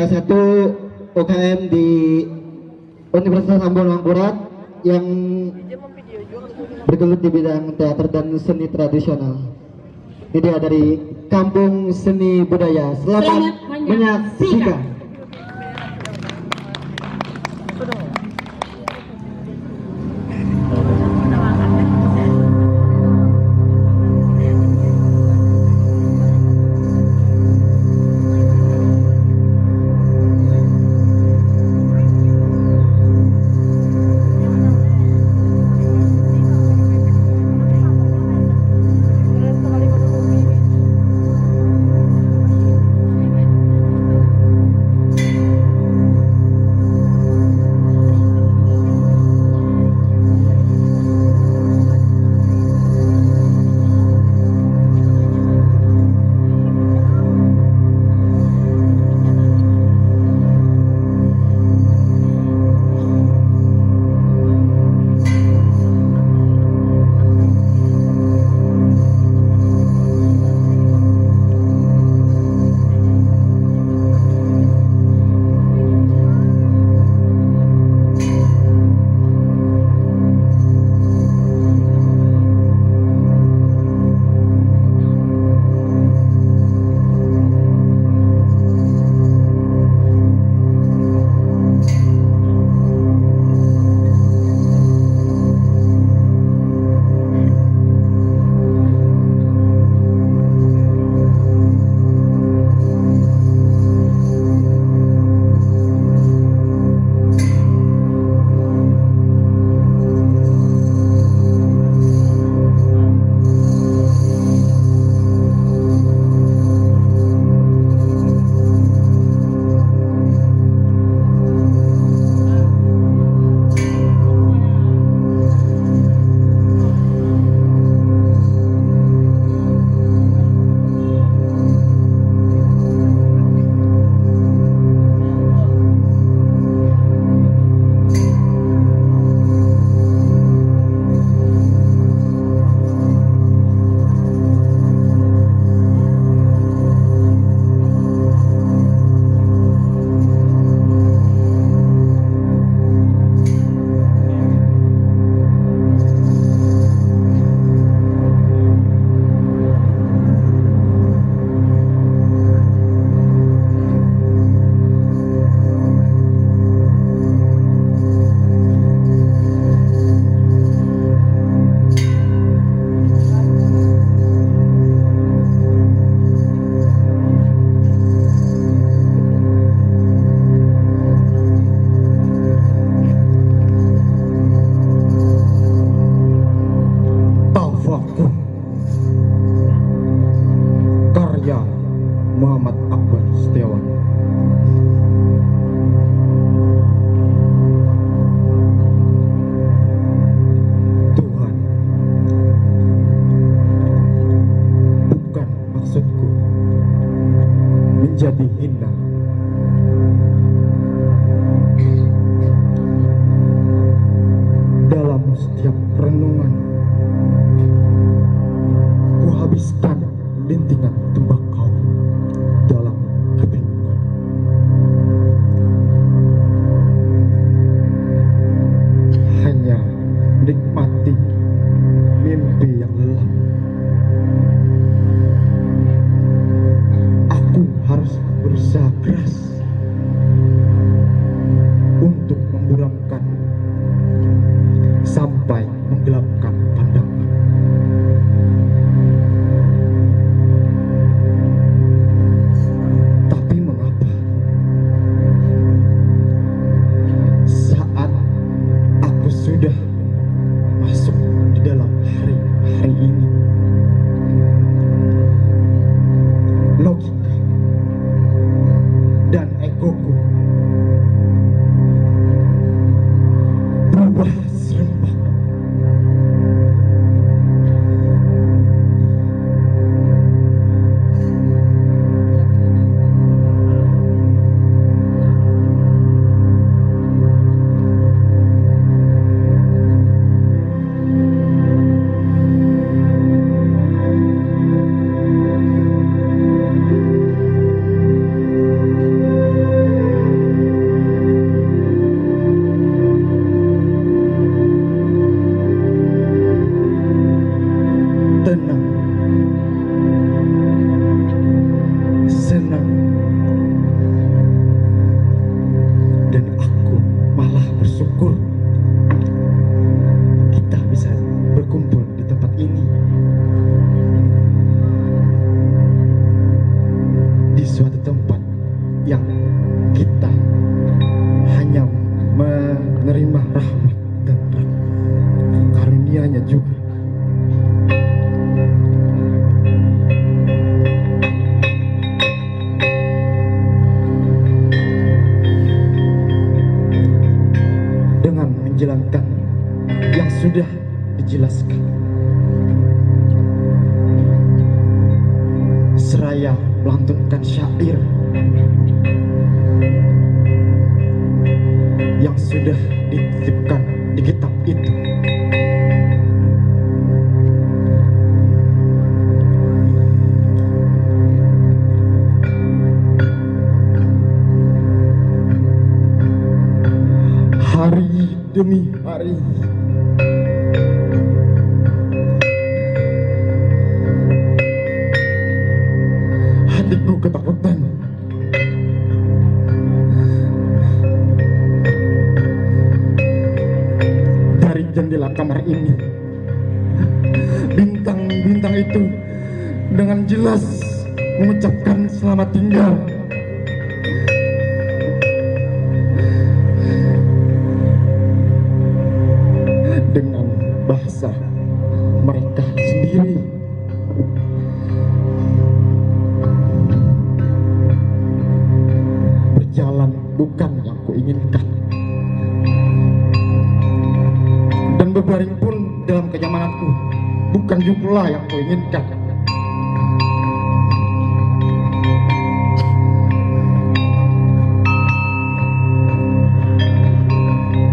salah satu UKM di Universitas Ambon Mangkurat yang bergelut di bidang teater dan seni tradisional. Ini dia dari Kampung Seni Budaya. Selamat menyaksikan. Muhammad Akbar Setiawan. Tuhan, bukan maksudku menjadi hina. Dalam setiap renungan, ku habiskan lintingan tembakau dalam kebingungan. Hanya nikmati mimpi yang lelah. Aku harus berusaha keras untuk memburamkan sampai menggelapkan pandangan. Tapi mengapa saat aku sudah masuk yang sudah dijelaskan. Seraya melantunkan syair yang sudah dititipkan di kitab itu. Hari demi hari hatiku ketakutan. Dari jendela kamar ini, bintang-bintang itu dengan jelas mengucapkan selamat tinggal. Dengan bahasa mereka sendiri. Berjalan bukan yang kuinginkan, dan berbaring pun dalam kenyamananku bukan juga yang kuinginkan.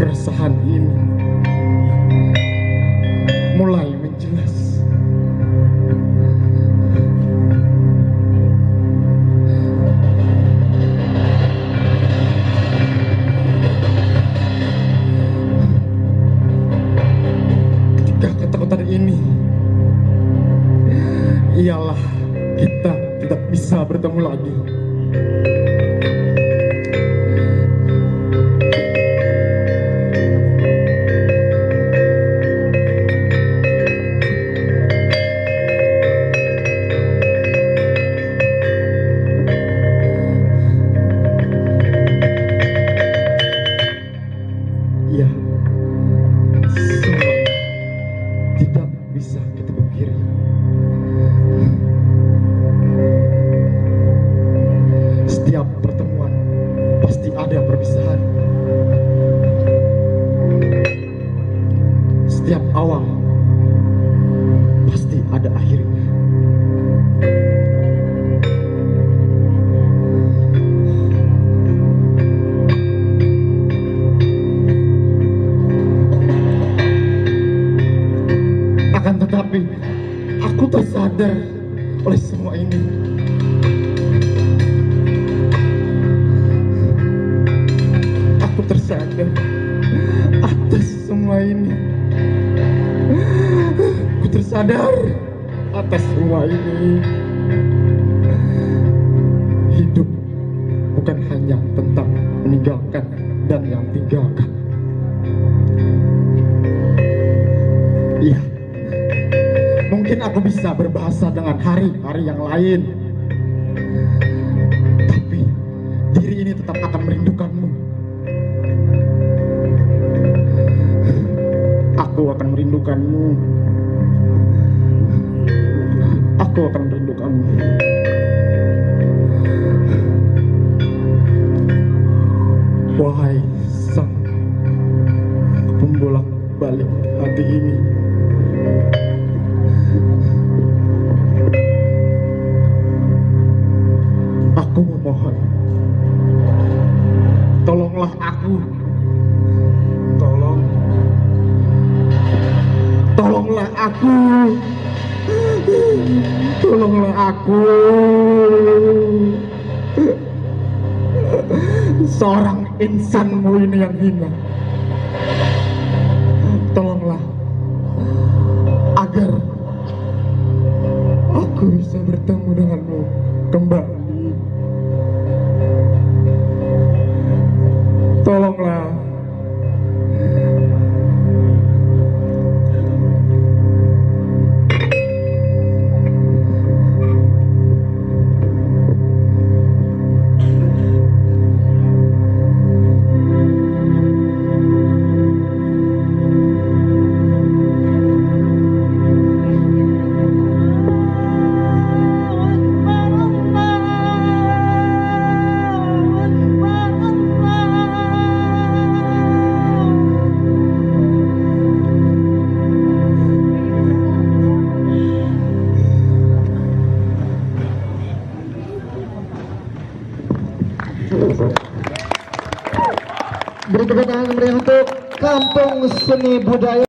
Keresahan ini mulai menjelas. Ketika ketakutan ini ialah kita tidak bisa bertemu lagi. Ya, semua tidak bisa kita pungkiri. Setiap pertemuan pasti ada perpisahan. Setiap awal pasti ada akhirnya. Akan tetapi aku tersadar oleh semua ini. Aku tersadar atas semua ini. Aku tersadar atas semua ini. Hidup bukan hanya tentang meninggalkan dan yang tinggalkan. Iya, mungkin aku bisa berbahasa dengan hari-hari yang lain, tapi diri ini tetap akan merindukanmu. Aku akan merindukanmu. Aku akan merindukanmu. Wahai sang pembolak-balik hati ini, aku memohon, tolonglah aku. Tolonglah aku. Tolonglah aku. Seorang insanmu ini yang hina. Tolonglah agar aku bisa bertemu denganmu kembali. Tolonglah. Beri tepuk tangan meriah untuk Kampung Seni Budaya